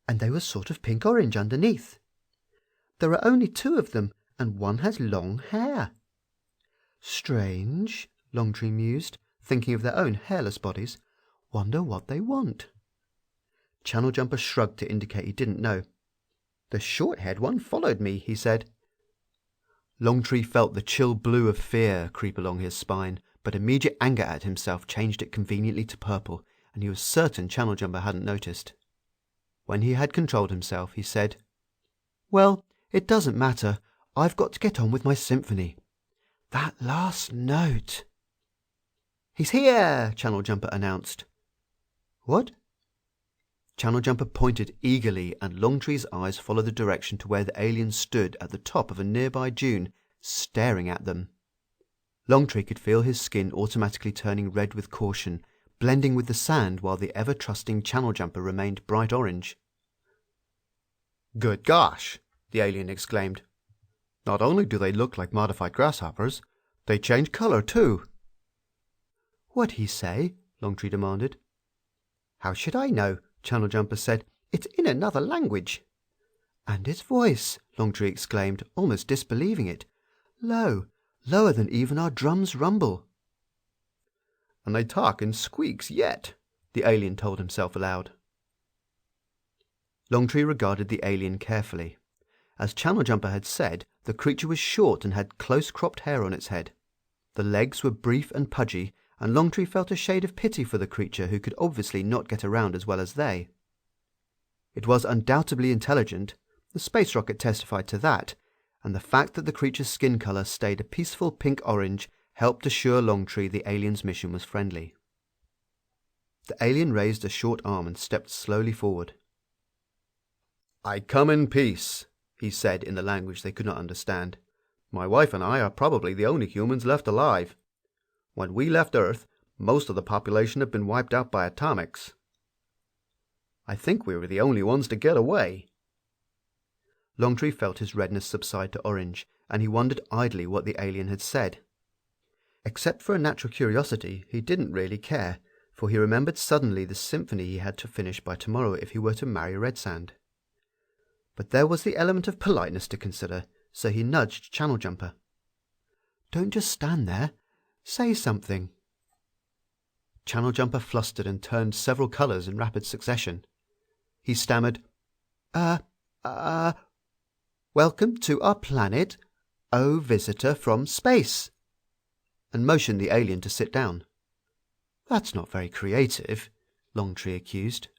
and they were sort of pink-orange underneath. There are only 2 of them, and one has long hair." "Strange," Longtree mused, thinking of their own hairless bodies. "Wonder what they want." Channel Jumper shrugged to indicate he didn't know. "The short-haired one followed me," he said. Longtree felt the chill blue of fear creep along his spine, but immediate anger at himself changed it conveniently to purple, and he was certain Channel Jumper hadn't noticed. When he had controlled himself, he said, "Well, it doesn't matter. I've got to get on with my symphony. That last note." "He's here," Channel Jumper announced. "What?" Channel Jumper pointed eagerly, and Longtree's eyes followed the direction to where the alien stood at the top of a nearby dune, staring at them. Longtree could feel his skin automatically turning red with caution, blending with the sand while the ever-trusting Channel Jumper remained bright orange. "Good gosh!" the alien exclaimed. "Not only do they look like modified grasshoppers, they change color too." "What'd he say?" Longtree demanded. "How should I know?" Channel Jumper said. "It's in another language." "And its voice!" Longtree exclaimed, almost disbelieving it. "Low, lower than even our drums rumble." "And they talk in squeaks yet," the alien told himself aloud. Longtree regarded the alien carefully. As Channel Jumper had said, the creature was short and had close-cropped hair on its head. The legs were brief and pudgy, and Longtree felt a shade of pity for the creature who could obviously not get around as well as they. It was undoubtedly intelligent, the space rocket testified to that, and the fact that the creature's skin color stayed a peaceful pink-orange helped assure Longtree the alien's mission was friendly. The alien raised a short arm and stepped slowly forward. "I come in peace," he said in the language they could not understand. "My wife and I are probably the only humans left alive. When we left Earth, most of the population had been wiped out by atomics. I think we were the only ones to get away." Longtree felt his redness subside to orange, and he wondered idly what the alien had said. Except for a natural curiosity, he didn't really care, for he remembered suddenly the symphony he had to finish by tomorrow if he were to marry Redsand. But there was the element of politeness to consider, so he nudged Channel Jumper. "Don't just stand there. Say something." Channel Jumper flustered and turned several colors in rapid succession. He stammered, "Welcome to our planet, O visitor from space," and motioned the alien to sit down. "That's not very creative," Longtree accused.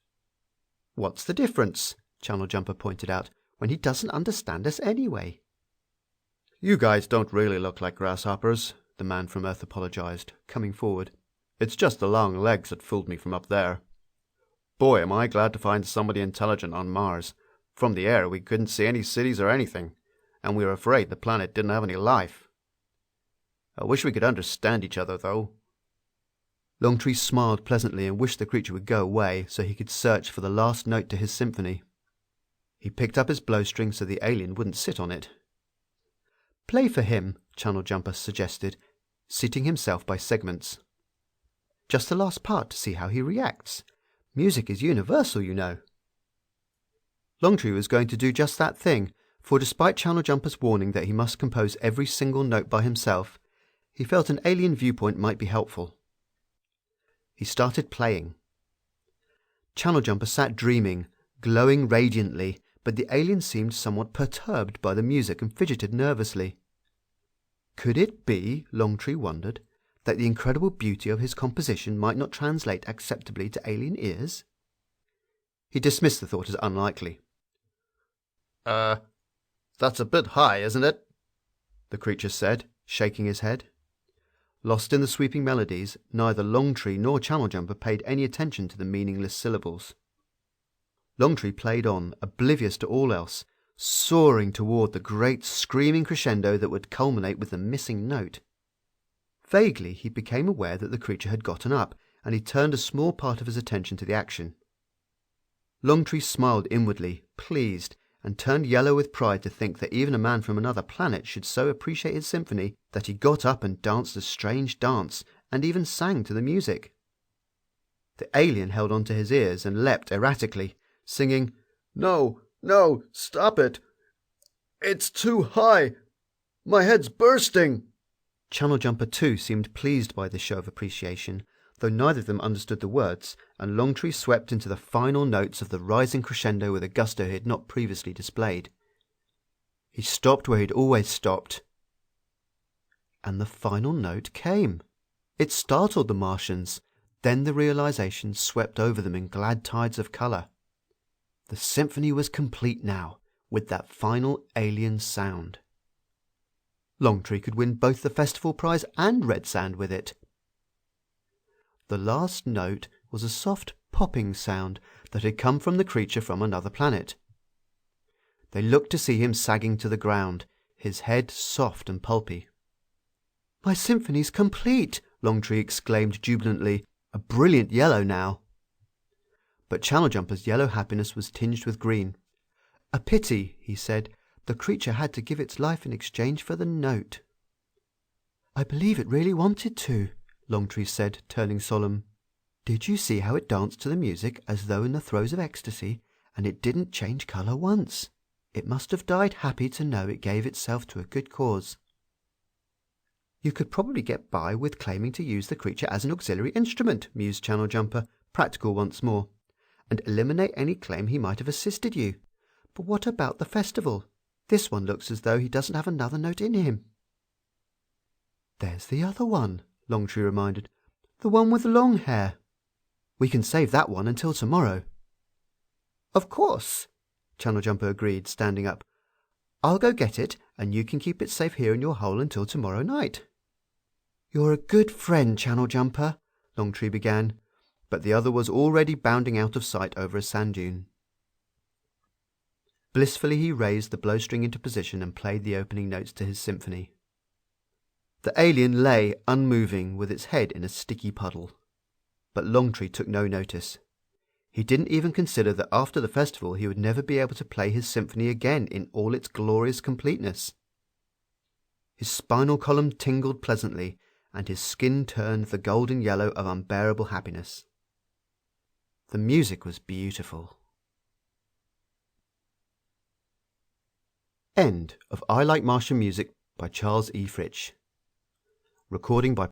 "What's the difference?" Channel Jumper pointed out, "when he doesn't understand us anyway." "You guys don't really look like grasshoppers," the man from Earth apologized, coming forward. "It's just the long legs that fooled me from up there. Boy, am I glad to find somebody intelligent on Mars. From the air, we couldn't see any cities or anything, and we were afraid the planet didn't have any life. I wish we could understand each other, though." Longtree smiled pleasantly and wished the creature would go away so he could search for the last note to his symphony. He picked up his blowstring so the alien wouldn't sit on it. "Play for him," Channel Jumper suggested, seating himself by segments. "Just the last part to see how he reacts. Music is universal, you know." Longtree was going to do just that thing, for despite Channel Jumper's warning that he must compose every single note by himself, he felt an alien viewpoint might be helpful. He started playing. Channel Jumper sat dreaming, glowing radiantly, but the alien seemed somewhat perturbed by the music and fidgeted nervously. Could it be, Longtree wondered, that the incredible beauty of his composition might not translate acceptably to alien ears? He dismissed the thought as unlikely. That's a bit high, isn't it?" the creature said, shaking his head. Lost in the sweeping melodies, neither Longtree nor Channel Jumper paid any attention to the meaningless syllables. Longtree played on, oblivious to all else, soaring toward the great screaming crescendo that would culminate with the missing note. Vaguely he became aware that the creature had gotten up, and he turned a small part of his attention to the action. Longtree smiled inwardly, pleased, and turned yellow with pride to think that even a man from another planet should so appreciate his symphony that he got up and danced a strange dance, and even sang to the music. The alien held on to his ears and leapt erratically, singing, No, no, stop it. It's too high. My head's bursting. Channel Jumper too seemed pleased by this show of appreciation, though neither of them understood the words, and Longtree swept into the final notes of the rising crescendo with a gusto he had not previously displayed. He stopped where he'd always stopped. And the final note came. It startled the Martians. Then the realization swept over them in glad tides of colour. The symphony was complete now, with that final alien sound. Longtree could win both the festival prize and Red Sand with it. The last note was a soft popping sound that had come from the creature from another planet. They looked to see him sagging to the ground, his head soft and pulpy. "My symphony's complete!" Longtree exclaimed jubilantly, a brilliant yellow now. But Channel Jumper's yellow happiness was tinged with green. "A pity," he said. "The creature had to give its life in exchange for the note." "I believe it really wanted to," Longtree said, turning solemn. "Did you see how it danced to the music as though in the throes of ecstasy, and it didn't change colour once? It must have died happy to know it gave itself to a good cause." "You could probably get by with claiming to use the creature as an auxiliary instrument," mused Channel Jumper, practical once more, "and eliminate any claim he might have assisted you. But what about the festival? This one looks as though he doesn't have another note in him." "There's the other one," Longtree reminded. "The one with the long hair. We can save that one until tomorrow." "Of course," Channel Jumper agreed, standing up. "I'll go get it, and you can keep it safe here in your hole until tomorrow night." "You're a good friend, Channel Jumper," Longtree began, but the other was already bounding out of sight over a sand dune. Blissfully he raised the blowstring into position and played the opening notes to his symphony. The alien lay unmoving with its head in a sticky puddle. But Longtree took no notice. He didn't even consider that after the festival he would never be able to play his symphony again in all its glorious completeness. His spinal column tingled pleasantly, and his skin turned the golden yellow of unbearable happiness. The music was beautiful. End of I Like Martian Music by Charles E. Fritch. Recording by